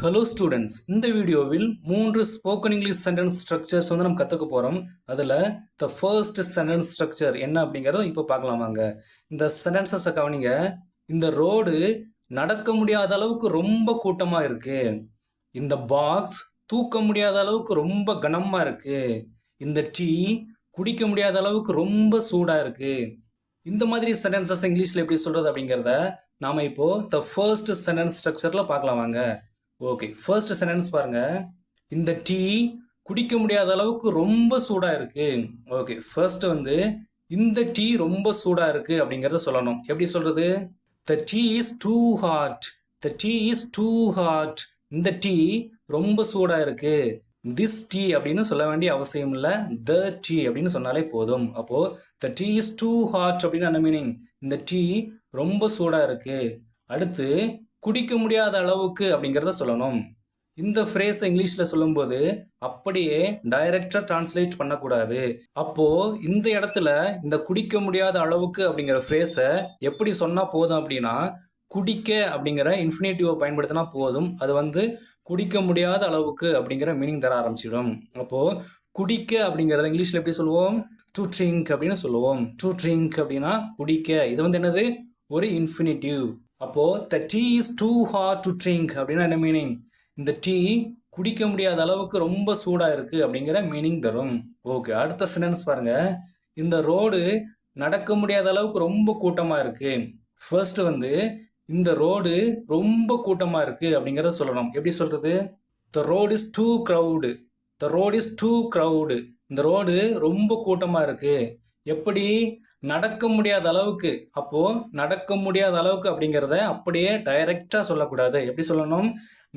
Hello students, இந்த வீடியோவில் 3 spoken English sentence structures வந்து நம்ம கற்றுக்க போகிறோம். அதில் த ஃபர்ஸ்ட் சென்டென்ஸ் ஸ்ட்ரக்சர் என்ன அப்படிங்கிறத இப்போ பார்க்கலாமாங்க. இந்த சென்டென்சஸை கவனிங்க. இந்த ரோடு நடக்க முடியாத அளவுக்கு ரொம்ப கூட்டமாக இருக்கு. இந்த பாக்ஸ் தூக்க முடியாத அளவுக்கு ரொம்ப கனமாக இருக்கு. இந்த டீ குடிக்க முடியாத அளவுக்கு ரொம்ப சூடாக இருக்கு. இந்த மாதிரி சென்டென்சஸ் இங்கிலீஷில் எப்படி சொல்கிறது அப்படிங்கிறத நாம் இப்போ த ஃபர்ஸ்ட் சென்டென்ஸ் ஸ்ட்ரக்சரில் பார்க்கலாம் வாங்க. ஓகே, ஃபர்ஸ்ட் சென்டென்ஸ் பாருங்க. இந்த டீ குடிக்க முடியாத அளவுக்கு ரொம்ப சூடா இருக்கு. ஓகே, ஃபர்ஸ்ட் வந்து இந்த டீ ரொம்ப சூடா இருக்கு அப்படிங்கறத சொல்லணும். எப்படி சொல்றது? The tea is too hot. The tea is too hot. இந்த டீ ரொம்ப சூடா இருக்கு. This tea அப்படின்னு சொல்ல வேண்டிய அவசியம் இல்லை. The tea அப்படின்னு சொன்னாலே போதும். அப்போ the tea is too hot அப்படின்னு என்ன மீனிங்? இந்த டீ ரொம்ப சூடா இருக்கு. அடுத்து குடிக்க முடியாத அளவுக்கு அப்படிங்கிறத சொல்லணும். இந்த ஃப்ரேஸ் இங்கிலீஷில் சொல்லும்போது அப்படியே டைரக்டாக டிரான்ஸ்லேட் பண்ணக்கூடாது. அப்போ இந்த இடத்துல இந்த குடிக்க முடியாத அளவுக்கு அப்படிங்கிற ஃப்ரேஸை எப்படி சொன்னால் போதும் அப்படின்னா, குடிக்க அப்படிங்கிற இன்ஃபினிட்டிவை பயன்படுத்தினா போதும். அது வந்து குடிக்க முடியாத அளவுக்கு அப்படிங்கிற மீனிங் தர ஆரம்பிச்சிடும். அப்போது குடிக்க அப்படிங்கிறத இங்கிலீஷில் எப்படி சொல்லுவோம்? டு ட்ரிங்க் அப்படின்னு சொல்லுவோம். டு ட்ரிங்க் அப்படின்னா குடிக்க. இது வந்து என்னது? ஒரு இன்ஃபினிட்டிவ். அப்போ the tea is too hot to drink அப்படின்னா என்ன மீனிங்? இந்த டீ குடிக்க முடியாத அளவுக்கு ரொம்ப சூடா இருக்கு அப்படிங்கிற மீனிங் தரும். ஓகே, அடுத்த சென்டென்ஸ் பாருங்க. இந்த ரோடு நடக்க முடியாத அளவுக்கு ரொம்ப கூட்டமா இருக்கு. ஃபர்ஸ்ட் வந்து இந்த ரோடு ரொம்ப கூட்டமா இருக்கு அப்படிங்கிறத சொல்லணும். எப்படி சொல்றது? the road is too crowd. the road is too crowd. இந்த ரோடு ரொம்ப கூட்டமா இருக்கு. எப்படி? நடக்க முடியாத அளவுக்கு. அப்போ நடக்க முடியாத அளவுக்கு அப்படிங்கிறத அப்படியே டைரக்டா சொல்லக்கூடாது. எப்படி சொல்லணும்?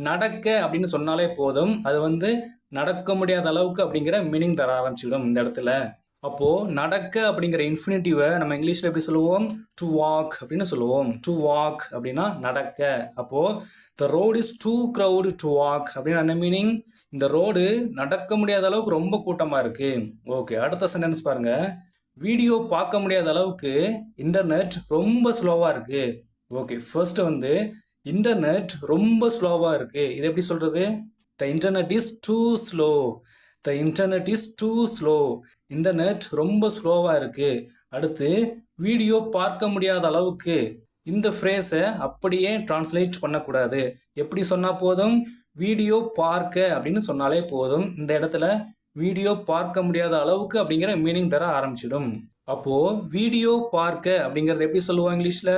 நடக்க அப்படின்னு சொன்னாலே போதும். அது வந்து நடக்க முடியாத அளவுக்கு அப்படிங்கிற மீனிங் தர ஆரம்பிச்சிடும் இந்த இடத்துல. அப்போ நடக்க அப்படிங்கிற இன்ஃபினிட்டிவை நம்ம இங்கிலீஷ்ல எப்படி சொல்லுவோம்? டு வாக் அப்படின்னு சொல்லுவோம். டு வாக் அப்படின்னா நடக்க. அப்போ the road is too crowded to walk அப்படின்னு என்ன மீனிங்? இந்த ரோடு நடக்க முடியாத அளவுக்கு ரொம்ப கூட்டமா இருக்கு. ஓகே, அடுத்த சென்டென்ஸ் பாருங்க. வீடியோ பார்க்க முடியாத அளவுக்கு இன்டர்நெட் ரொம்ப ஸ்லோவாக இருக்கு. ஓகே, ஃபர்ஸ்ட் வந்து இன்டர்நெட் ரொம்ப ஸ்லோவாக இருக்கு. இது எப்படி சொல்றது? The internet is too slow. The internet is too slow. Internet ரொம்ப ஸ்லோவாக இருக்கு. அடுத்து வீடியோ பார்க்க முடியாத அளவுக்கு. இந்த ஃப்ரேஸை அப்படியே டிரான்ஸ்லேட் பண்ணக்கூடாது. எப்படி சொன்னால் போதும்? வீடியோ பார்க்க அப்படின்னு சொன்னாலே போதும். இந்த இடத்துல வீடியோ பார்க்க முடியாத அளவுக்கு அப்படிங்கிற மீனிங் தர ஆரம்பிச்சிடும். அப்போ வீடியோ பார்க்க அப்படிங்கறது எப்படி சொல்லுவாங்க இங்கிலீஷ்ல?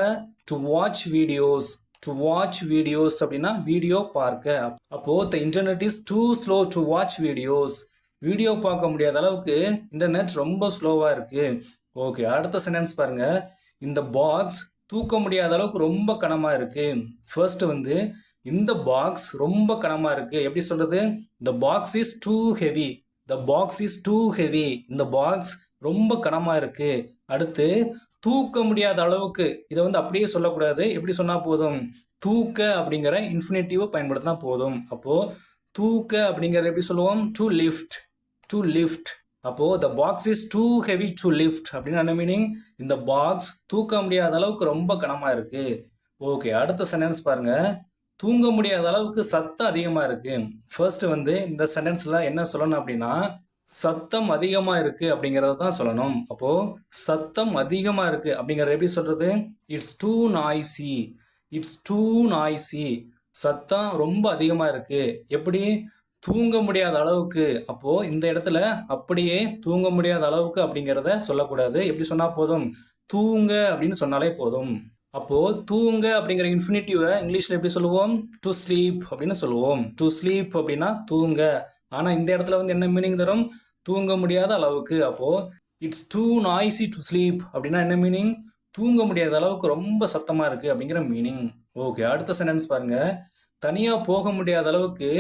To watch videos. To watch videos அப்படின்னா வீடியோ பார்க்க. அப்போ the internet is too slow to watch videos. Video பார்க்க முடியாத அளவுக்கு இன்டர்நெட் ரொம்ப ஸ்லோவா இருக்கு. ஓகே, அடுத்த சென்டென்ஸ் பாருங்க. இந்த பாக்ஸ் தூக்க முடியாத அளவுக்கு ரொம்ப கனமா இருக்கு. ஃபர்ஸ்ட் வந்து இந்த பாக்ஸ் ரொம்ப கனமா இருக்கு. எப்படி சொல்றது? the box is too heavy. the box is too heavy. இந்த பாக்ஸ் ரொம்ப கனமா இருக்கு. அடுத்து தூக்க முடியாத அளவுக்கு. இதை வந்து அப்படியே சொல்லக்கூடாது. எப்படி சொன்னா போதும்? தூக்க அப்படிங்கிற இன்ஃபினிட்டிவை பயன்படுத்தினா போதும். அப்போ தூக்க அப்படிங்கிறத எப்படி சொல்லுவோம்? To lift. To lift. அப்போ the box is too heavy to lift அப்படின்னு என்ன மீனிங்? இந்த பாக்ஸ் தூக்க முடியாத அளவுக்கு ரொம்ப கனமா இருக்கு. ஓகே, அடுத்த சென்டென்ஸ் பாருங்க. தூங்க முடியாத அளவுக்கு சத்தம் அதிகமா இருக்கு. ஃபர்ஸ்ட் வந்து இந்த சென்டென்ஸ்ல என்ன சொல்லணும் அப்படின்னா, சத்தம் அதிகமா இருக்கு அப்படிங்கறத தான் சொல்லணும். அப்போ சத்தம் அதிகமா இருக்கு அப்படிங்கறத எப்படி சொல்றது? It's too noisy. It's too noisy. சத்தம் ரொம்ப அதிகமா இருக்கு. எப்படி? தூங்க முடியாத அளவுக்கு. அப்போ இந்த இடத்துல அப்படியே தூங்க முடியாத அளவுக்கு அப்படிங்கிறத சொல்லக்கூடாது. எப்படி சொன்னா போதும்? தூங்க அப்படின்னு சொன்னாலே போதும். அப்போ தூங்க அப்படிங்கிற இன்ஃபினிட்டிவை இங்கிலீஷ்ல எப்படி சொல்லுவோம்? டு ஸ்லீப் அப்படின்னு சொல்லுவோம். டு ஸ்லீப் அப்படின்னா தூங்க. ஆனா இந்த இடத்துல வந்து என்ன மீனிங் தரும்? தூங்க முடியாத அளவுக்கு. அப்போ it's too noisy to sleep அப்படின்னா என்ன மீனிங்? தூங்க முடியாத அளவுக்கு ரொம்ப சத்தமா இருக்கு அப்படிங்கிற மீனிங். ஓகே, அடுத்த சென்டென்ஸ் பாருங்க. தனியா போக முடியாத அளவுக்கு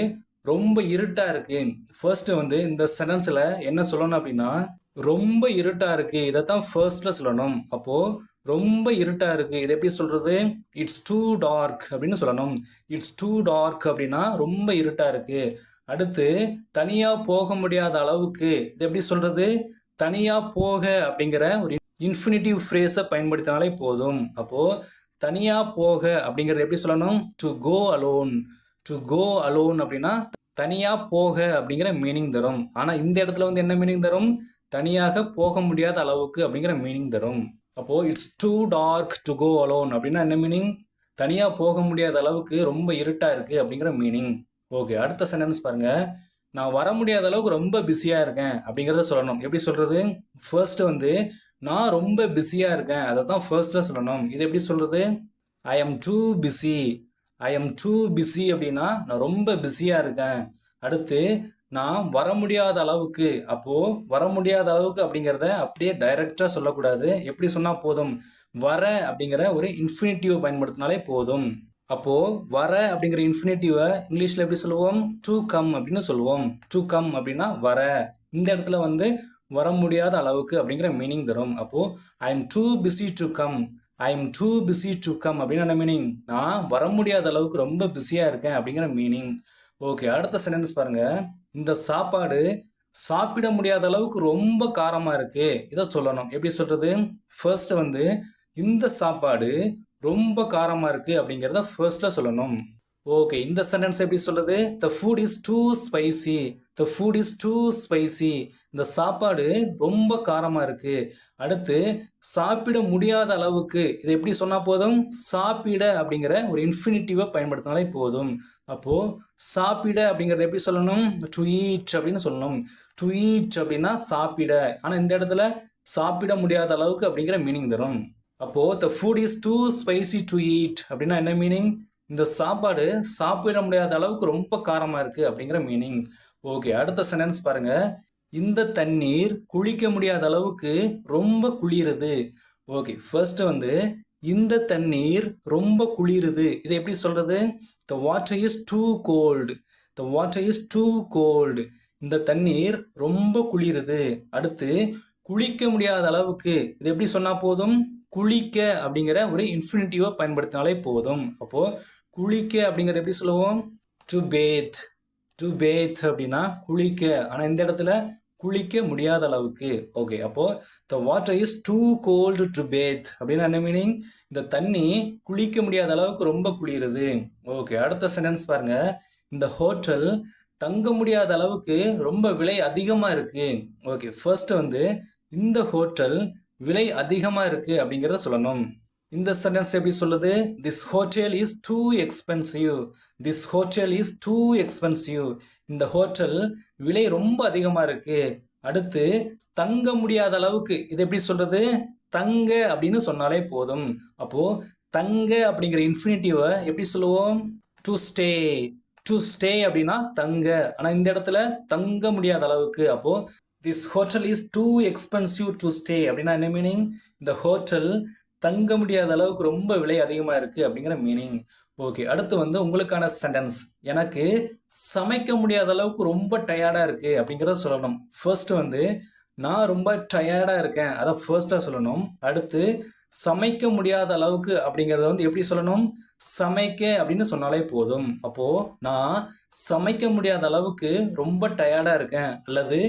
ரொம்ப இருட்டா இருக்கு. ஃபர்ஸ்ட் வந்து இந்த சென்டென்ஸ்ல என்ன சொல்லணும் அப்படின்னா, ரொம்ப இருட்டா இருக்கு. இதைத்தான் ஃபர்ஸ்ட்ல சொல்லணும். அப்போ ரொம்ப இருட்டா இருக்கு. இது எப்படி சொல்றது? இட்ஸ் டூ டார்க் அப்படின்னு சொல்லணும். இட்ஸ் டூ டார்க் அப்படின்னா ரொம்ப இருட்டா இருக்கு. அடுத்து தனியா போக முடியாத அளவுக்கு. இது எப்படி சொல்றது? தனியா போக அப்படிங்கிற ஒரு இன்ஃபினிட்டிவ் ஃப்ரேஸை பயன்படுத்தினாலே போதும். அப்போ தனியா போக அப்படிங்கிறது எப்படி சொல்லணும்? To go alone. To go alone அப்படின்னா தனியாக போக அப்படிங்கிற மீனிங் தரும். ஆனால் இந்த இடத்துல வந்து என்ன மீனிங் தரும்? தனியாக போக முடியாத அளவுக்கு அப்படிங்கிற மீனிங் தரும். அப்போது it's too dark to go alone அப்படின்னா என்ன மீனிங்? தனியாக போக முடியாத அளவுக்கு ரொம்ப இருட்டாக இருக்குது அப்படிங்கிற மீனிங். ஓகே, அடுத்த சென்டென்ஸ் பாருங்கள். நான் வர முடியாத அளவுக்கு ரொம்ப பிஸியாக இருக்கேன் அப்படிங்கிறத சொல்லணும். எப்படி சொல்கிறது? ஃபர்ஸ்ட் வந்து நான் ரொம்ப பிஸியாக இருக்கேன், அதை தான் ஃபர்ஸ்ட்டில் சொல்லணும். இது எப்படி சொல்கிறது? I M two busy. I am two busy அப்படின்னா நான் ரொம்ப பிஸியாக இருக்கேன். அடுத்து நான் வர முடியாத அளவுக்கு. அப்போது வர முடியாத அளவுக்கு அப்படிங்கிறத அப்படியே டைரெக்டாக சொல்லக்கூடாது. எப்படி சொன்னால் போதும்? வர அப்படிங்கிற ஒரு இன்ஃபினிட்டிவை பயன்படுத்தினாலே போதும். அப்போது வர அப்படிங்கிற இன்ஃபினிட்டிவை இங்கிலீஷில் எப்படி சொல்லுவோம்? டு கம் அப்படின்னு சொல்லுவோம். டு கம் அப்படின்னா வர. இந்த இடத்துல வந்து வர முடியாத அளவுக்கு அப்படிங்கிற மீனிங் தரும். அப்போது I M two busy to come. I am two busy to come அப்படின்னா என்ன மீனிங்? நான் வர முடியாத அளவுக்கு ரொம்ப பிஸியாக இருக்கேன் அப்படிங்கிற மீனிங். ஓகே, அடுத்த சென்டென்ஸ் பாருங்கள். இந்த சாப்பாடு சாப்பிட முடியாத அளவுக்கு ரொம்ப காரமாக இருக்குது, இதை சொல்லணும். எப்படி சொல்கிறது? ஃபர்ஸ்ட் வந்து இந்த சாப்பாடு ரொம்ப காரமாக இருக்குது அப்படிங்கிறத ஃபர்ஸ்ட்டில் சொல்லணும். ஓகே, இந்த சென்டென்ஸ் எப்படி சொல்கிறது? The food is too spicy. The food is too spicy. இந்த சாப்பாடு ரொம்ப காரமாக இருக்குது. அடுத்து சாப்பிட முடியாத அளவுக்கு. இதை எப்படி சொன்னால் போதும்? சாப்பிட அப்படிங்கிற ஒரு இன்ஃபினிட்டிவை பயன்படுத்தினாலே போதும். அப்போது சாப்பிட அப்படிங்கிறத எப்படி சொல்லணும்? டு ஈட் அப்படின்னு சொல்லணும். டு ஈட் அப்படின்னா சாப்பிட. ஆனால் இந்த இடத்துல சாப்பிட முடியாத அளவுக்கு அப்படிங்கிற மீனிங் தரும். அப்போது the food is too spicy to eat அப்படின்னா என்ன மீனிங்? இந்த சாப்பாடு சாப்பிட முடியாத அளவுக்கு ரொம்ப காரமாக இருக்குது அப்படிங்கிற மீனிங். ஓகே, அடுத்த சென்டென்ஸ் பாருங்கள். இந்த தண்ணீர் குளிக்க முடியாத அளவுக்கு ரொம்ப குளிருது. ஓகே, ஃபர்ஸ்ட் வந்து இந்த தண்ணீர் ரொம்ப குளிருது. இதை எப்படி சொல்கிறது? The water is too cold. The water is too cold. இந்த தண்ணீர் ரொம்ப குளிருது. அடுத்து குளிக்க முடியாத அளவுக்கு. இது எப்படி சொன்னால் போதும்? குளிக்க அப்படிங்கிற ஒரு இன்ஃபினிட்டிவை பயன்படுத்தினாலே போதும். அப்போது குளிக்க அப்படிங்கிறது எப்படி சொல்லுவோம்? டு பேத். டு பேத் அப்படின்னா குளிக்க. ஆனால் இந்த இடத்துல குளிக்க முடியாத அளவுக்கு. ஓகே, அப்போது the water is too cold to bathe அப்படின்னா என்ன மீனிங்? இந்த தண்ணி குளிக்க முடியாத அளவுக்கு ரொம்ப குளிருது. ஓகே, அடுத்த சென்டென்ஸ் பாருங்கள். இந்த ஹோட்டல் தங்க முடியாத அளவுக்கு ரொம்ப விலை அதிகமாக இருக்குது. ஓகே, ஃபர்ஸ்ட் வந்து இந்த ஹோட்டல் விலை அதிகமாக இருக்குது அப்படிங்கிறத சொல்லணும். இந்த சென்டென்ஸ் எப்படி சொல்லுது? This hotel is two expensive. This hotel is two expensive. இந்த ஹோட்டல் விலை ரொம்ப அதிகமாக இருக்குது. அடுத்து தங்க முடியாத அளவுக்கு. இது எப்படி சொல்கிறது? தங்க அப்படின்னு சொன்னாலே போதும். அப்போது தங்க அப்படிங்கிற இன்ஃபினிட்டிவை எப்படி சொல்லுவோம்? To stay. டு ஸ்டே அப்படின்னா தங்க. ஆனால் இந்த இடத்துல தங்க முடியாத அளவுக்கு. அப்போது this hotel is two expensive to stay அப்படின்னா என்ன மீனிங்? இந்த ஹோட்டல் தங்க முடியாத அளவுக்கு ரொம்ப விலை அதிகமாக இருக்குது அப்படிங்கிற மீனிங். ஓகே, அடுத்து வந்து உங்களுக்கான சென்டென்ஸ். எனக்கு சமைக்க முடியாத அளவுக்கு ரொம்ப டயர்டாக இருக்குது அப்படிங்கிறத சொல்லணும். ஃபர்ஸ்ட் வந்து நான் ரொம்ப டயர்டாக இருக்கேன், அதை ஃபர்ஸ்ட்டாக சொல்லணும். அடுத்து சமைக்க முடியாத அளவுக்கு அப்படிங்கிறத வந்து எப்படி சொல்லணும்? சமைக்க அப்படின்னு சொன்னாலே போதும். அப்போது நான் சமைக்க முடியாத அளவுக்கு ரொம்ப டயர்டாக இருக்கேன், அல்லது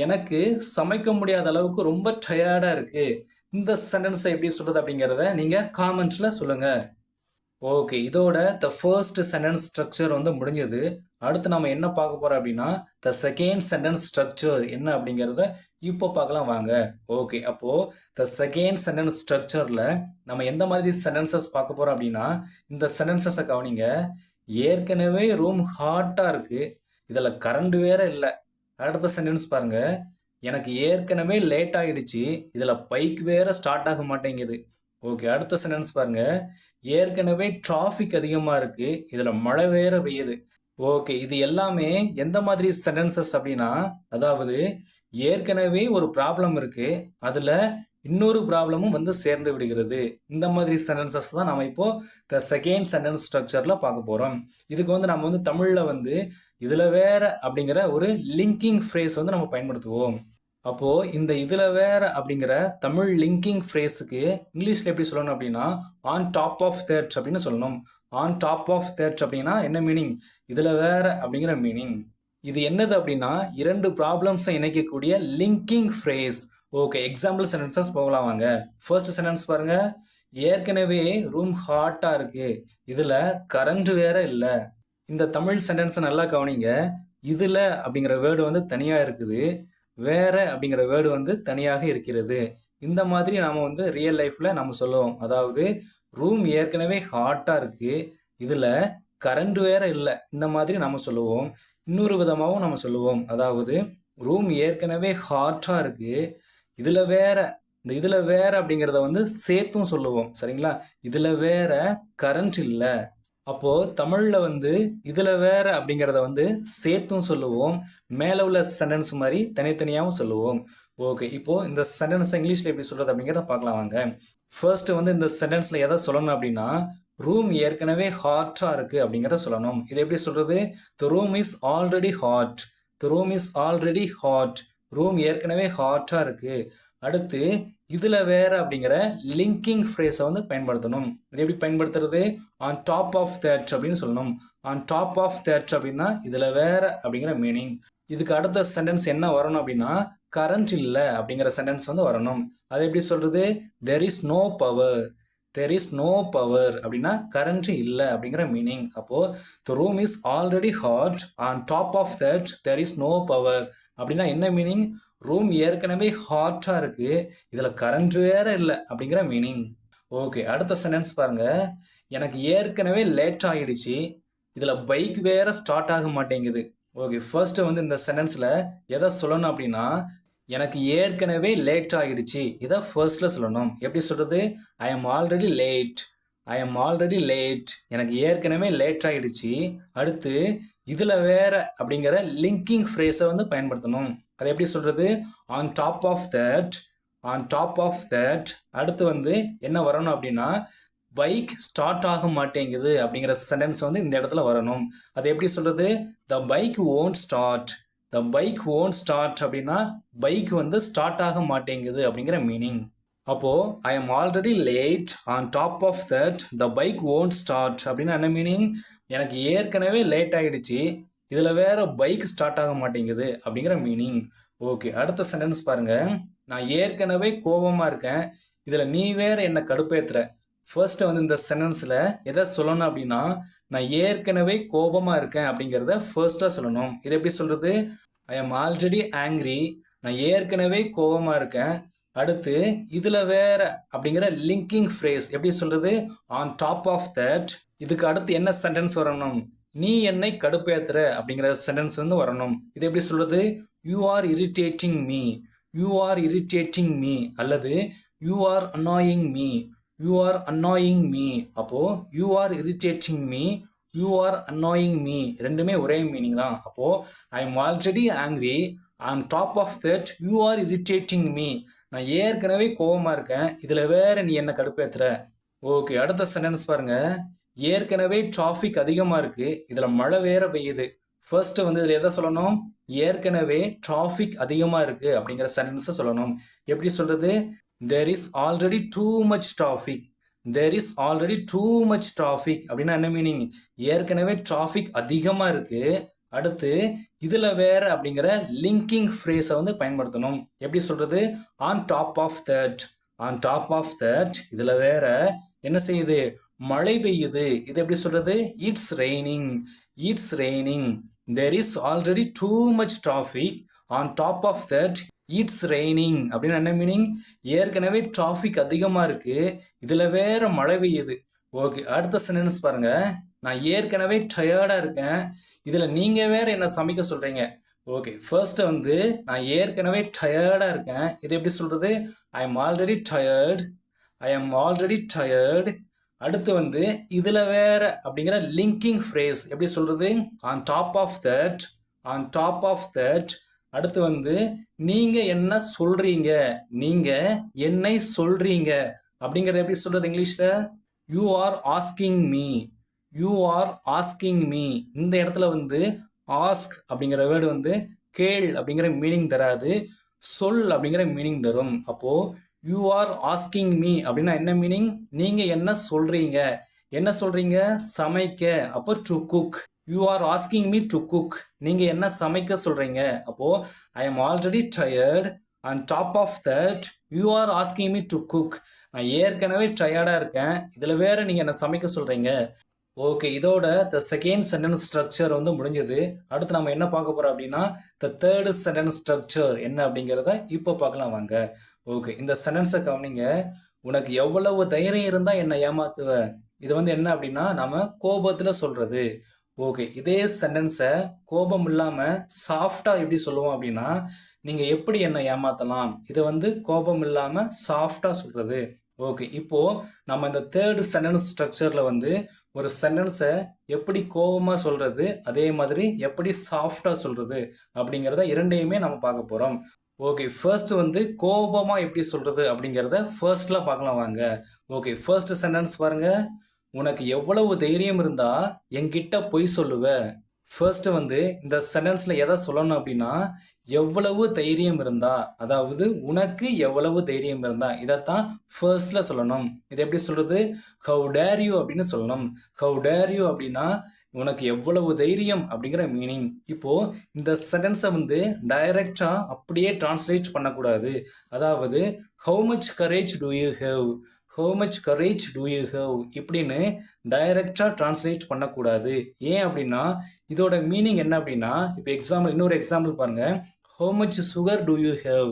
எனக்கு சமைக்க முடியாத அளவுக்கு ரொம்ப டயர்டாக இருக்குது. இந்த சென்டென்ஸை எப்படி சொல்கிறது அப்படிங்கிறத நீங்கள் காமெண்ட்ஸில் சொல்லுங்கள். ஓகே, இதோட த ஃபர்ஸ்ட் சென்டென்ஸ் ஸ்ட்ரக்சர் வந்து முடிஞ்சது. அடுத்து நம்ம என்ன பார்க்க போகிறோம் அப்படின்னா த செகண்ட் சென்டென்ஸ் ஸ்ட்ரக்சர் என்ன அப்படிங்கிறத இப்போ பார்க்கலாம் வாங்க. ஓகே, அப்போது த செகண்ட் சென்டென்ஸ் ஸ்ட்ரக்சரில் நம்ம எந்த மாதிரி சென்டென்சஸ் பார்க்க போகிறோம் அப்படின்னா இந்த சென்டென்சஸை கவனிங்க. ஏற்கனவே ரூம் ஹாட்டாக இருக்குது, இதில் கரண்ட் வேறு இல்லை. அடுத்த சென்டென்ஸ் பாருங்கள். எனக்கு ஏற்கனவே லேட் ஆகிடுச்சு, இதில் பைக் வேறு ஸ்டார்ட் ஆக மாட்டேங்குது. ஓகே, அடுத்த சென்டென்ஸ் பாருங்கள். ஏற்கனவே டிராஃபிக் அதிகமாக இருக்குது, இதில் மழை வேறு பெய்யுது. ஓகே, இது எல்லாமே எந்த மாதிரி சென்டென்சஸ் அப்படின்னா, அதாவது ஏற்கனவே ஒரு ப்ராப்ளம் இருக்குது, அதில் இன்னொரு ப்ராப்ளமும் வந்து சேர்ந்து விடுகிறது. இந்த மாதிரி சென்டென்சஸ் தான் நம்ம இப்போது த செகண்ட் சென்டென்ஸ் ஸ்ட்ரக்சரில் பார்க்க போகிறோம். இதுக்கு வந்து நம்ம வந்து தமிழில் வந்து இதில் வேற அப்படிங்கிற ஒரு லிங்கிங் ஃப்ரேஸ் வந்து நம்ம பயன்படுத்துவோம். அப்போது இந்த இதில் வேற அப்படிங்கிற தமிழ் லிங்கிங் ஃப்ரேஸுக்கு இங்கிலீஷில் எப்படி சொல்லணும் அப்படின்னா ஆன் டாப் ஆஃப் தட் அப்படின்னு சொல்லணும். ஆன் டாப் ஆஃப் தட் அப்படின்னா என்ன மீனிங்? இதில் வேற அப்படிங்கிற மீனிங். இது என்னது அப்படின்னா இரண்டு ப்ராப்ளம்ஸை இணைக்கக்கூடிய linking phrase. Okay, example sentences போகலாம் வாங்க. ஃபர்ஸ்ட் சென்டென்ஸ் பாருங்க. ஏற்கனவே ரூம் ஹாட்டாக இருக்குது, இதில் கரண்ட் வேற இல்லை. இந்த தமிழ் சென்டென்ஸை நல்லா கவனிங்க. இதில் அப்படிங்கிற வேர்டு வந்து தனியாக இருக்குது, வேற அப்படிங்கிற வேர்டு வந்து தனியாக இருக்கிறது. இந்த மாதிரி நாம் வந்து ரியல் லைஃப்பில் நம்ம சொல்லுவோம். அதாவது ரூம் ஏற்கனவே ஹாட்டாக இருக்குது, இதில் கரண்ட் வேற இல்லை, இந்த மாதிரி நம்ம சொல்லுவோம். இன்னொரு விதமாகவும் நம்ம சொல்லுவோம். அதாவது ரூம் ஏற்கனவே ஹாட்டாக இருக்குது, இதில் வேற, இந்த இதில் வேற அப்படிங்கிறத வந்து சேர்த்தும் சொல்லுவோம். சரிங்களா? இதில் வேற கரண்ட் இல்லை. அப்போது தமிழில் வந்து இதில் வேற அப்படிங்கிறத வந்து சேர்த்தும் சொல்லுவோம், மேலே உள்ள சென்டென்ஸ் மாதிரி தனித்தனியாகவும் சொல்லுவோம். ஓகே, இப்போது இந்த சென்டென்ஸ் இங்கிலீஷில் எப்படி சொல்கிறது அப்படிங்கிறத பார்க்கலாம் வாங்க. ஃபர்ஸ்ட்டு வந்து இந்த சென்டென்ஸில் எதை சொல்லணும் அப்படின்னா, ரூம் ஏற்கனவே ஹாட்டாக இருக்குது அப்படிங்கிறத சொல்லணும். இது எப்படி சொல்கிறது? த room is already hot. The room is already hot. Room ஏற்கனவே ஹாட்டாக இருக்குது. அடுத்து இதில் வேற அப்படிங்கிற லிங்கிங் ஃப்ரேஸை வந்து பயன்படுத்தணும். இது எப்படி பயன்படுத்துறது? ஆன் டாப் ஆஃப் தட் அப்படின்னு சொல்லணும். ஆன் டாப் ஆஃப் தட் அப்படின்னா இதில் வேற அப்படிங்கிற மீனிங். இதுக்கு அடுத்த சென்டென்ஸ் என்ன வரணும் அப்படின்னா, கரண்ட் இல்லை அப்படிங்கிற சென்டென்ஸ் வந்து வரணும். அது எப்படி சொல்கிறது? There is no power. There is no power அப்படின்னா கரண்ட் இல்லை அப்படிங்கிற மீனிங். அப்போது the room is already hot, on top of that there is no power அப்படின்னா என்ன மீனிங்? ரூம் ஏற்கனவே ஹாட்டாக இருக்குது, இதில் கரண்ட் வேற இல்லை அப்படிங்கிற மீனிங். ஓகே, அடுத்த சென்டென்ஸ் பாருங்கள். எனக்கு ஏற்கனவே லேட் ஆகிடுச்சு, இதில் பைக் வேற ஸ்டார்ட் ஆக மாட்டேங்குது. ஓகே, ஃபர்ஸ்ட்டு வந்து இந்த சென்டென்ஸில் எதை சொல்லணும் அப்படின்னா, எனக்கு ஏற்கனவே லேட் ஆகிடுச்சு, இதை ஃபர்ஸ்ட்டில் சொல்லணும். எப்படி சொல்கிறது? I am already late. I am already late. எனக்கு ஏற்கனவே லேட் ஆகிடுச்சு. அடுத்து இதில் வேற அப்படிங்கிற லிங்கிங் ஃப்ரேஸை வந்து பயன்படுத்தணும். அதை எப்படி சொல்கிறது? On top of that. On top of that. அடுத்து வந்து என்ன வரணும் அப்படின்னா, பைக் ஸ்டார்ட் ஆக மாட்டேங்குது அப்படிங்கிற சென்டென்ஸ் வந்து இந்த இடத்துல வரணும். அதை எப்படி சொல்கிறது? The bike won't start. The bike won't start அப்படின்னா பைக் வந்து ஸ்டார்ட் ஆக மாட்டேங்குது அப்படிங்கிற மீனிங். அப்போது I am already late, on top of that the bike won't start அப்படின்னா என்ன மீனிங்? எனக்கு ஏற்கனவே லேட் ஆகிடுச்சு, இதில் வேற பைக் ஸ்டார்ட் ஆக மாட்டேங்குது அப்படிங்கிற மீனிங். ஓகே, அடுத்த சென்டென்ஸ் பாருங்கள். நான் ஏற்கனவே கோபமாக இருக்கேன், இதில் நீ வேற என்னை கடுப்பேற்றுற. ஃபர்ஸ்ட்டு வந்து இந்த சென்டென்ஸில் எதை சொல்லணும் அப்படின்னா, நான் ஏற்கனவே கோபமாக இருக்கேன் அப்படிங்கிறத ஃபர்ஸ்ட்டாக சொல்லணும். இது எப்படி சொல்கிறது? I am already angry. நான் ஏற்கனவே கோபமாக இருக்கேன். அடுத்து இதில் வேற அப்படிங்கிற லிங்கிங் ஃப்ரேஸ் எப்படி சொல்கிறது? On top of that. இதுக்கு அடுத்து என்ன சென்டென்ஸ் வரணும்? நீ என்னை கடுப்பேத்துற அப்படிங்கிற சென்டென்ஸ் வந்து வரணும். இது எப்படி சொல்கிறது? You are irritating me. You are irritating me அல்லது you are annoying me. You are annoying me. அப்போது you are irritating me, you are annoying me ரெண்டுமே ஒரே மீனிங் தான். அப்போது I am already angry, on top of that you are irritating me. நான் ஏற்கனவே கோபமாக இருக்கேன், இதில் வேற நீ என்ன கடுப்பேற்றுற. ஓகே, அடுத்த சென்டென்ஸ் பாருங்கள். ஏற்கனவே டிராஃபிக் அதிகமாக இருக்குது, இதில் மழை வேற பெய்யுது. ஃபர்ஸ்ட்டு வந்து இதில் எதை சொல்லணும்? ஏற்கனவே டிராஃபிக் அதிகமாக இருக்குது அப்படிங்கிற சென்டென்ஸை சொல்லணும். எப்படி சொல்கிறது? There is already too much traffic. There is already too much traffic அப்படின்னா என்ன மீனிங்? ஏற்கனவே டிராஃபிக் அதிகமாக இருக்குது. அடுத்து இதில் வேற அப்படிங்கிற லிங்கிங் ஃப்ரேஸை வந்து பயன்படுத்தணும். எப்படி சொல்கிறது? On top of that. On top of that இதில் வேற என்ன செய்யுது? மழை பெய்யுது. இது எப்படி சொல்கிறது? It's raining. It's raining. There is already too much traffic, on top of that it's raining அப்படின்னு என்ன மீனிங்? ஏற்கனவே டிராஃபிக் அதிகமாக இருக்குது, இதில் வேற மழை பெய்யுது. ஓகே, அடுத்த சென்டென்ஸ் பாருங்கள். நான் ஏற்கனவே டயர்டாக இருக்கேன், இதில் நீங்கள் வேறு என்ன சமைக்க சொல்கிறீங்க. ஓகே, ஃபர்ஸ்ட்டு வந்து நான் ஏற்கனவே டயர்டாக இருக்கேன், இது எப்படி சொல்கிறது? I am already tired. I am already tired. அடுத்து வந்து இதில் வேற அப்படிங்கிற லிங்கிங் ஃப்ரேஸ் எப்படி சொல்கிறது? On top of that. On top of that. அடுத்து வந்து நீங்கள் என்ன சொல்கிறீங்க, நீங்கள் என்னை சொல்கிறீங்க அப்படிங்கிறத எப்படி சொல்கிறது இங்கிலீஷில்? You are asking me. You are asking me. இந்த இடத்துல வந்து ஆஸ்க் அப்படிங்கிற வேர்டு வந்து கேள் அப்படிங்கிற மீனிங் தராது, சொல் அப்படிங்கிற மீனிங் தரும். அப்போது யூ ஆர் ஆஸ்கிங் மீ அப்படின்னா என்ன மீனிங்? நீங்கள் என்ன சொல்கிறீங்க. என்ன சொல்கிறீங்க? சமைக்க. அப்போ to cook. You are asking me to cook. நீங்கள் என்ன சமைக்க சொல்கிறீங்க. அப்போது I am already tired, on top of that you are asking me to cook. நான் ஏற்கனவே டயர்டாக இருக்கேன், இதில் வேறு நீங்கள் என்ன சமைக்க சொல்கிறீங்க. ஓகே, இதோட த செகண்ட் சென்டென்ஸ் ஸ்ட்ரக்சர் வந்து முடிஞ்சது. அடுத்து நம்ம என்ன பார்க்க போறோம் அப்படின்னா, த தேர்ட் சென்டென்ஸ் ஸ்ட்ரக்சர் என்ன அப்படிங்கிறத இப்போ பார்க்கலாம் வாங்க. ஓகே, இந்த சென்டென்ஸை கவனிங்க. உனக்கு எவ்வளவு தைரியம் இருந்தா என்னை ஏமாத்துவ? இது வந்து என்ன அப்படின்னா நம்ம கோபத்துல சொல்றது. ஓகே, இதே சென்டென்ஸை கோபம் இல்லாம சாஃப்டா எப்படி சொல்லுவோம் அப்படின்னா, நீங்க எப்படி என்னை ஏமாத்தலாம்? இதை வந்து கோபம் இல்லாம சாஃப்டா சொல்றது. ஓகே, இப்போ நம்ம இந்த தேர்ட் சென்டென்ஸ் ஸ்ட்ரக்சர்ல வந்து ஒரு சென்டென்ஸை எப்படி கோபமா சொல்றது, அதே மாதிரி எப்படி சாஃப்டா சொல்றது அப்படிங்கிறத இரண்டையுமே நம்ம பார்க்க போறோம். ஓகே, ஃபர்ஸ்ட் வந்து கோபமா எப்படி சொல்றது அப்படிங்கிறத ஃபர்ஸ்ட்ல பார்க்கலாம் வாங்க. ஓகே, ஃபர்ஸ்ட் சென்டென்ஸ் பாருங்க. உனக்கு எவ்வளவு தைரியம் இருந்தா என்கிட்ட பொய் சொல்லுவ? ஃபர்ஸ்ட் வந்து இந்த சென்டென்ஸ்ல எதை சொல்லணும் அப்படின்னா, எவ்வளவு தைரியம் இருந்தா, அதாவது உனக்கு எவ்வளவு தைரியம் இருந்தா, இதைத்தான் ஃபர்ஸ்ட்ல சொல்லணும். இது எப்படி சொல்றது? ஹவு டேர் யூ அப்படின்னு சொல்லணும். ஹவு டேர் யூ அப்படின்னா உனக்கு எவ்வளவு தைரியம் அப்படிங்கிற மீனிங். இப்போ இந்த சென்டென்ஸை வந்து டைரக்டா அப்படியே டிரான்ஸ்லேட் பண்ணக்கூடாது. அதாவது how much courage to you have, how much courage to you have இப்படின்னு டைரக்டா டிரான்ஸ்லேட் பண்ணக்கூடாது. ஏன் அப்படின்னா இதோட மீனிங் என்ன அப்படின்னா, இப்போ எக்ஸாம்பிள் இன்னொரு எக்ஸாம்பிள் பாருங்க. How much sugar to you have,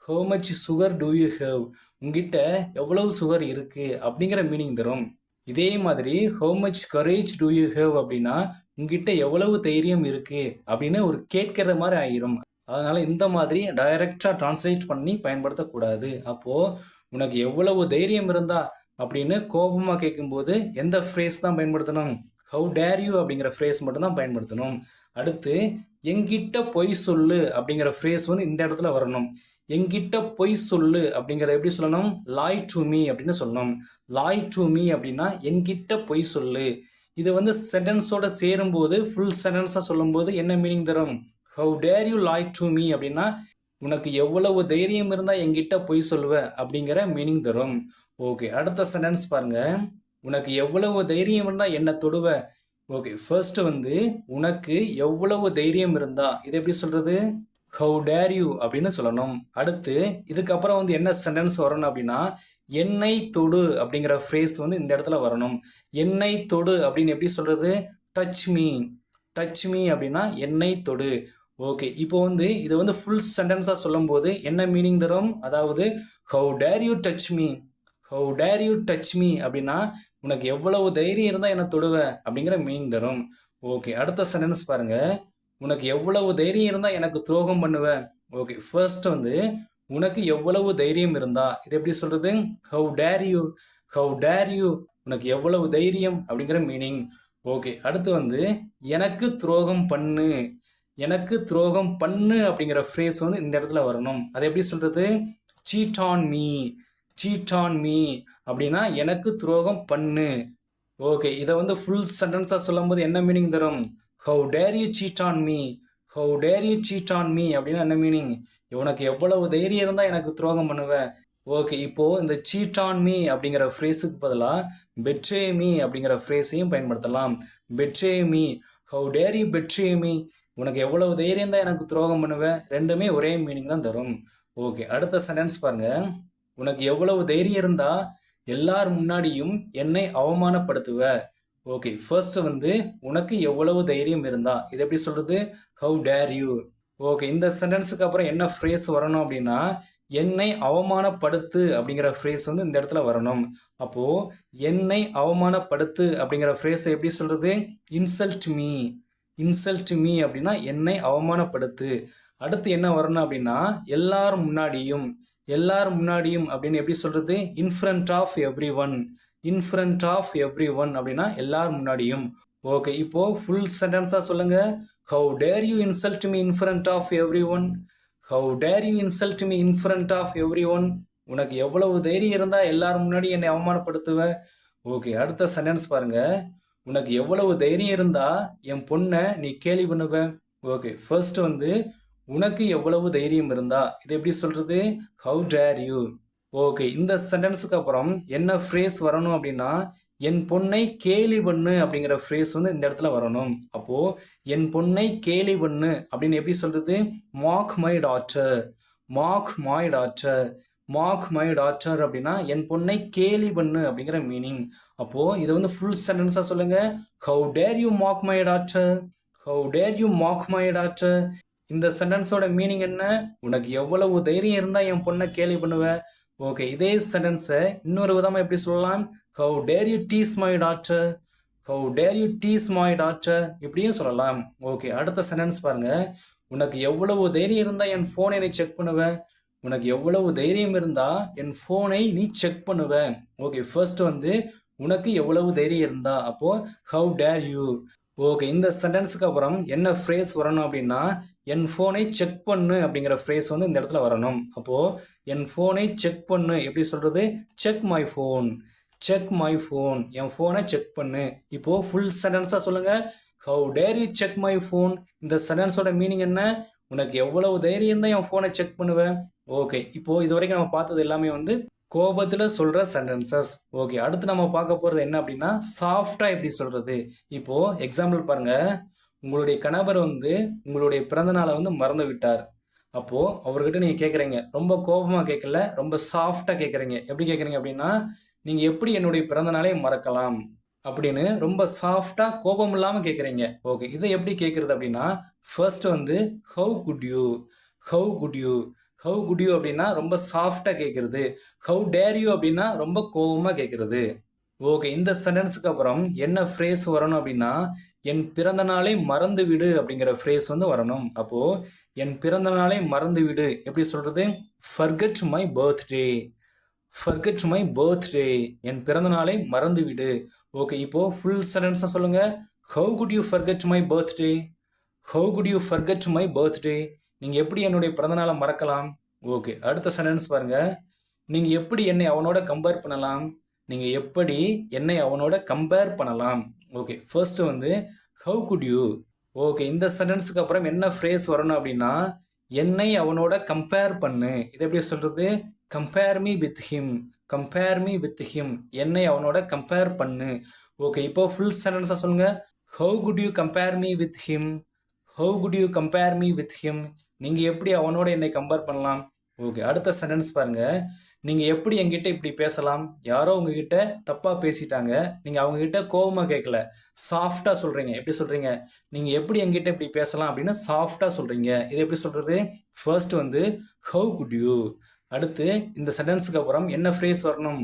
how much sugar to you have உங்ககிட்ட எவ்வளவு சுகர் இருக்கு அப்படிங்கிற மீனிங் தரும். இதே மாதிரி how much courage to you have அப்படின்னா உங்ககிட்ட எவ்வளவு தைரியம் இருக்கு அப்படின்னு ஒரு கேட்கிற மாதிரி ஆயிரும். அதனால இந்த மாதிரி டைரக்டா டிரான்ஸ்லேட் பண்ணி பயன்படுத்தக்கூடாது. அப்போ உனக்கு எவ்வளவு தைரியம் இருந்தா அப்படின்னு கோபமா கேட்கும்போது எந்த ஃப்ரேஸ் தான் பயன்படுத்தணும்? ஹவு டேர் யூ அப்படிங்கிற ஃப்ரேஸ் மட்டும் தான் பயன்படுத்தணும். அடுத்து என்கிட்ட பொய் சொல்லு அப்படிங்கிற ஃப்ரேஸ் வந்து இந்த இடத்துல வரணும். என்கிட்ட பொய் சொல்லு அப்படிங்கிறத எப்படி சொல்லணும்? லாய் டு மீ அப்படின்னு சொல்லணும். லாய் டு மீ அப்படின்னா என்கிட்ட பொய் சொல்லு. இது வந்து சென்டென்ஸோட சேரும்போது ஃபுல் சென்டென்ஸாக சொல்லும்போது என்ன மீனிங் தரும்? How dare you lie to me அப்படின்னா உனக்கு எவ்வளவு தைரியம் இருந்தால் என்கிட்ட பொய் சொல்லுவ அப்படிங்கிற மீனிங் தரும். ஓகே, அடுத்த சென்டென்ஸ் பாருங்க. உனக்கு எவ்வளவு தைரியம் இருந்தால் என்ன தொடுவ? ஓகே, ஃபர்ஸ்ட் வந்து உனக்கு எவ்வளவு தைரியம் இருந்தா இது எப்படி சொல்றது? ஹவு டேர் யூ அப்படின்னு சொல்லணும். அடுத்து இதுக்கப்புறம் வந்து என்ன சென்டென்ஸ் வரணும் அப்படின்னா, என்னை தொடு அப்படிங்கிற ஃப்ரேஸ் வந்து இந்த இடத்துல வரணும். என்னை தொடு அப்படின்னு எப்படி சொல்றது? டச் மீ, டச் மீ அப்படின்னா என்னை தொடு. ஓகே, இப்போ வந்து இது வந்து ஃபுல் சென்டென்ஸாக சொல்லும்போது என்ன மீனிங் தரும்? அதாவது how dare you touch me, how dare you touch me அப்படின்னா உனக்கு எவ்வளவு தைரியம் இருந்தால் என்ன தொடுவ அப்படிங்கிற மீனிங் தரும். ஓகே, அடுத்த சென்டென்ஸ் பாருங்க. உனக்கு எவ்வளவு தைரியம் இருந்தால் எனக்கு துரோகம் பண்ணுவ? ஓகே, ஃபர்ஸ்ட் வந்து உனக்கு எவ்வளவு தைரியம் இருந்தா இது எப்படி சொல்றது? How dare you, how dare you உனக்கு எவ்வளவு தைரியம் அப்படிங்கிற மீனிங். ஓகே, அடுத்து வந்து எனக்கு துரோகம் பண்ணு, எனக்கு துரோகம் பண்ணு அப்படிங்கிற ஃப்ரேஸ் வந்து இந்த இடத்துல வரணும். அது எப்படி சொல்றது? Cheat on me, cheat on me அப்படின்னா எனக்கு துரோகம் பண்ணு. ஓகே, இதை வந்து ஃபுல் சென்டென்ஸாக சொல்லும் போது என்ன மீனிங் தரும்? How dare you cheat on me, how dare you cheat on me அப்படின்னா என்ன மீனிங்? உனக்கு எவ்வளவு தைரியம் இருந்தால் எனக்கு துரோகம் பண்ணுவேன். ஓகே, இப்போ இந்த சீட் ஆன் மீ அப்படிங்கிற ஃப்ரேஸுக்கு பதிலாக பெட்ரே மீ அப்படிங்கிற ஃப்ரேஸையும் பயன்படுத்தலாம். Betray me, how dare you betray me உனக்கு எவ்வளவு தைரியம் தான் எனக்கு துரோகம் பண்ணுவேன். ரெண்டுமே ஒரே மீனிங் தான் தரும். ஓகே, அடுத்த சென்டென்ஸ் பாருங்க. உனக்கு எவ்வளவு தைரியம் இருந்தா எல்லார் முன்னாடியும் என்னை அவமானப்படுத்துவ? ஓகே, ஃபர்ஸ்ட் வந்து உனக்கு எவ்வளவு தைரியம் இருந்தா இது எப்படி சொல்றது? How dare you. ஓகே, இந்த சென்டென்ஸுக்கு அப்புறம் என்ன ஃப்ரேஸ் வரணும் அப்படின்னா, என்னை அவமானப்படுத்து அப்படிங்கிற ஃப்ரேஸ் வந்து இந்த இடத்துல வரணும். அப்போ என்னை அவமானப்படுத்து அப்படிங்கிற ஃப்ரேஸை எப்படி சொல்றது? இன்சல்ட் மீ, இன்சல்ட் மீ அப்படின்னா என்னை அவமானப்படுத்து. அடுத்து என்ன வரணும் அப்படின்னா எல்லார் முன்னாடியும், எல்லார் முன்னாடியும் அப்படின்னு எப்படி சொல்றது? In front of everyone, in front of everyone அப்படின்னா எல்லார் முன்னாடியும். ஓகே, இப்போ ஃபுல் சென்டென்ஸாக சொல்லுங்க. How dare you insult me in front of everyone, how dare you insult me in front of everyone உனக்கு எவ்வளவு தைரியம் இருந்தால் எல்லாரும் முன்னாடி என்னை அவமானப்படுத்துவ? ஓகே, அடுத்த சென்டென்ஸ் பாருங்க. உனக்கு எவ்வளவு தைரியம் இருந்தா என் பொண்ணை நீ கேலி பண்ணுவ? ஓகே, ஃபர்ஸ்ட் வந்து உனக்கு எவ்வளவு தைரியம் இருந்தா இது எப்படி சொல்றது? How dare you. ஓகே, இந்த சென்டென்ஸுக்கு அப்புறம் என்ன ஃப்ரேஸ் வரணும் அப்படின்னா, என் பொண்ணை கேலி பண்ணு அப்படிங்கிற ஃப்ரேஸ் வந்து இந்த இடத்துல வரணும். அப்போ என் பொண்ணை கேலி பண்ணு அப்படின்னு எப்படி சொல்றது? Mock my daughter, mock my daughter, mock my daughter அப்படின்னா என் பொண்ணை கேலி பண்ணு அப்படிங்கிற மீனிங். அப்போ இதை வந்து ஃபுல் சென்டென்ஸாக சொல்லுங்க. How dare you mock my daughter, how dare you mock my daughter. இந்த சென்டென்ஸோட மீனிங் என்ன? உனக்கு எவ்வளவு தைரியம் இருந்தால் என் பொண்ணை கேலி பண்ணுவ. ஓகே, இதே சென்டென்ஸை இன்னொரு விதமாக எப்படி சொல்லலாம்? How dare you tease my daughter, how dare you tease my daughter இப்படியும் சொல்லலாம். ஓகே, அடுத்த சென்டென்ஸ் பாருங்க. உனக்கு எவ்வளவு தைரியம் இருந்தால் என் ஃபோனை நீ செக் பண்ணுவ. உனக்கு எவ்வளவு தைரியம் இருந்தா என் ஃபோனை நீ செக் பண்ணுவ. ஓகே, ஃபர்ஸ்ட் வந்து உனக்கு எவ்வளவு தைரியம் இருந்தா, அப்போ ஹவு டேர் யூ. ஓகே, இந்த சென்டென்ஸுக்கு அப்புறம் என்ன ஃப்ரேஸ் வரணும் அப்படின்னா, என் ஃபோனை செக் பண்ணு அப்படிங்கிற ஃப்ரேஸ் வந்து இந்த இடத்துல வரணும். அப்போ என் ஃபோனை செக் பண்ணு எப்படி சொல்றது? Check my phone, check my phone, என் ஃபோனை செக் பண்ணு. இப்போ ஃபுல் சென்டென்ஸாக சொல்லுங்க. How dare you check my phone. இந்த சென்டென்ஸோட மீனிங் என்ன? உனக்கு எவ்வளவு தைரியம் தான் என் ஃபோனை செக் பண்ணுவேன். ஓகே, இப்போ இது வரைக்கும் நம்ம பார்த்தது எல்லாமே வந்து கோபத்தில் சொல்கிற சென்டென்சஸ். ஓகே, அடுத்து நம்ம பார்க்க போகிறது என்ன அப்படின்னா, சாஃப்டாக எப்படி சொல்கிறது. இப்போது எக்ஸாம்பிள் பாருங்கள். உங்களுடைய கணவர் வந்து உங்களுடைய பிறந்தநாளை வந்து மறந்து விட்டார். அப்போது அவர்கிட்ட நீங்கள் கேட்குறீங்க, ரொம்ப கோபமாக கேட்கல, ரொம்ப சாஃப்டாக கேட்குறீங்க. எப்படி கேட்குறீங்க அப்படின்னா, நீங்கள் எப்படி என்னுடைய பிறந்தநாளை மறக்கலாம் அப்படின்னு ரொம்ப சாஃப்டாக கோபம் இல்லாமல் கேட்குறீங்க. ஓகே, இதை எப்படி கேட்குறது அப்படின்னா, ஃபர்ஸ்ட் வந்து how could you, how could you, how could you அப்படின்னா ரொம்ப சாஃப்டாக கேட்குறது. ஹவு டேர் யூ அப்படின்னா ரொம்ப கோபமாக கேட்குறது. ஓகே, இந்த சென்டென்ஸுக்கு அப்புறம் என்ன ஃப்ரேஸ் வரணும் அப்படின்னா, என் பிறந்த நாளை மறந்து விடு அப்படிங்கிற ஃப்ரேஸ் வந்து வரணும். அப்போது என் பிறந்த நாளை மறந்து விடு எப்படி சொல்கிறது? Forget my birthday, forget my birthday, என் பிறந்த நாளை மறந்து விடு. ஓகே, இப்போது ஃபுல் சென்டென்ஸாக சொல்லுங்கள். How could you forget my birthday, how could you forget my birthday. நீங்கள் எப்படி என்னுடைய பிறந்தநாளை மறக்கலாம். ஓகே, அடுத்த சென்டென்ஸ் பாருங்கள். நீங்கள் எப்படி என்னை அவனோட கம்பேர் பண்ணலாம், நீங்கள் எப்படி என்னை அவனோட கம்பேர் பண்ணலாம். ஓகே, ஃபர்ஸ்ட்டு வந்து ஹவு குட் யூ. ஓகே, இந்த சென்டென்ஸுக்கு அப்புறம் என்ன ஃப்ரேஸ் வரணும் அப்படின்னா, என்னை அவனோட கம்பேர் பண்ணு. இது எப்படி சொல்கிறது? Compare me with him, compare me with him, என்னை அவனோட கம்பேர் பண்ணு. ஓகே, இப்போ ஃபுல் சென்டென்ஸாக சொல்லுங்கள். How could you compare me with him, how could you compare me with him. நீங்கள் எப்படி அவனோட என்னை கம்பேர் பண்ணலாம். ஓகே, அடுத்த சென்டென்ஸ் பாருங்கள். நீங்கள் எப்படி என்கிட்ட இப்படி பேசலாம். யாரோ உங்ககிட்ட தப்பாக பேசிட்டாங்க, நீங்கள் அவங்ககிட்ட கோபமாக கேட்கல, சாஃப்டாக சொல்கிறீங்க. எப்படி சொல்கிறீங்க? நீங்கள் எப்படி என்கிட்ட இப்படி பேசலாம் அப்படின்னு சாஃப்டாக சொல்கிறீங்க. இது எப்படி சொல்கிறது? ஃபர்ஸ்ட் வந்து ஹவு குட் யூ. அடுத்து இந்த சென்டென்ஸுக்கு அப்புறம் என்ன ஃப்ரேஸ் வரணும்?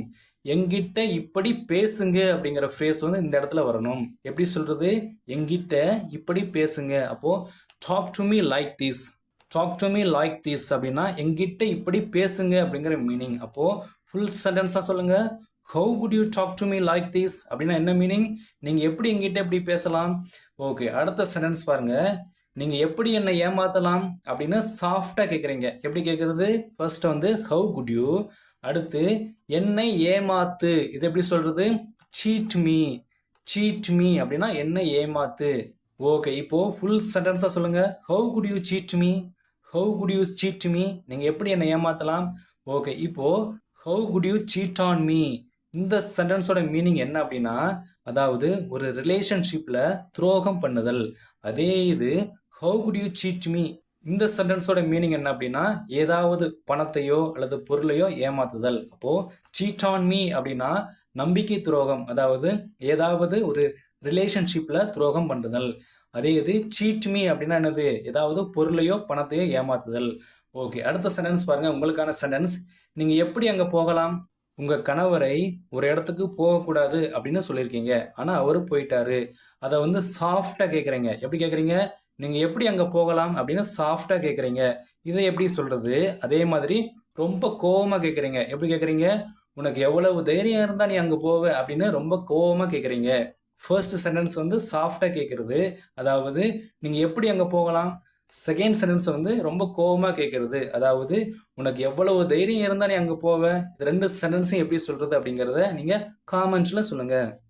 எங்கிட்ட இப்படி பேசுங்க அப்படிங்கிற ஃப்ரேஸ் வந்து இந்த இடத்துல வரணும். எப்படி சொல்கிறது? எங்கிட்ட இப்படி பேசுங்க. அப்போது talk to me like this, talk to me like this அப்படின்னா எங்கிட்ட இப்படி பேசுங்க அப்படிங்கிற மீனிங். அப்போது ஃபுல் சென்டென்ஸாக சொல்லுங்கள். How could you talk to me like this அப்படின்னா என்ன மீனிங்? நீங்கள் எப்படி எங்கிட்ட இப்படி பேசலாம். ஓகே, அடுத்த சென்டென்ஸ் பாருங்கள். நீங்கள் எப்படி என்னை ஏமாற்றலாம் அப்படின்னு சாஃப்டாக கேட்குறீங்க. எப்படி கேட்குறது? ஃபர்ஸ்ட் வந்து ஹவு குட் யூ. அடுத்து என்னை ஏமாத்து. இது எப்படி சொல்கிறது? சீட் மீ, சீட் மீ அப்படின்னா என்னை ஏமாத்து. ஓகே, இப்போது ஃபுல் சென்டென்ஸாக சொல்லுங்கள். How could you cheat me, how could you cheat me. நீங்கள் எப்படி என்னை ஏமாற்றலாம். ஓகே, இப்போது how could you cheat on me. இந்த சென்டென்ஸோட மீனிங் என்ன அப்படின்னா, அதாவது ஒரு ரிலேஷன்ஷிப்பில் துரோகம் பண்ணுதல். அதே இது how could you cheat me. இந்த சென்டென்ஸோட மீனிங் என்ன அப்படின்னா, ஏதாவது பணத்தையோ அல்லது பொருளையோ ஏமாத்துதல். அப்போது சீட் ஆன் மீ அப்படின்னா நம்பிக்கை துரோகம், அதாவது ஏதாவது ஒரு ரிலேஷன்ஷிப்பில் துரோகம் பண்ணுதல். அதே இது சீட் மீ அப்படின்னா என்னது? ஏதாவது பொருளையோ பணத்தையோ ஏமாத்துதல். ஓகே, அடுத்த சென்டென்ஸ் பாருங்கள். உங்களுக்கான சென்டென்ஸ். நீங்கள் எப்படி அங்கே போகலாம். உங்கள் கணவரை ஒரு இடத்துக்கு போகக்கூடாது அப்படின்னு சொல்லியிருக்கீங்க, ஆனால் அவர் போயிட்டாரு. அதை வந்து சாஃப்டாக கேட்குறீங்க. எப்படி கேட்குறீங்க? நீங்கள் எப்படி அங்கே போகலாம் அப்படின்னு சாஃப்டாக கேட்குறீங்க. இதை எப்படி சொல்கிறது? அதே மாதிரி ரொம்ப கோவமாக கேட்குறீங்க. எப்படி கேட்குறீங்க? உனக்கு எவ்வளவு தைரியம் இருந்தால் நீ அங்கே போவ அப்படின்னு ரொம்ப கோவமாக கேட்குறீங்க. ஃபர்ஸ்ட் சென்டென்ஸ் வந்து சாஃப்டாக கேட்குறது, அதாவது நீங்கள் எப்படி அங்கே போகலாம். செகண்ட் சென்டென்ஸ் வந்து ரொம்ப கோவமாக கேட்குறது, அதாவது உனக்கு எவ்வளவு தைரியம் இருந்தால் நீ அங்கே போவ. இது ரெண்டு சென்டென்ஸையும் எப்படி சொல்கிறது அப்படிங்கிறத நீங்கள் காமெண்ட்ஸில் சொல்லுங்கள்.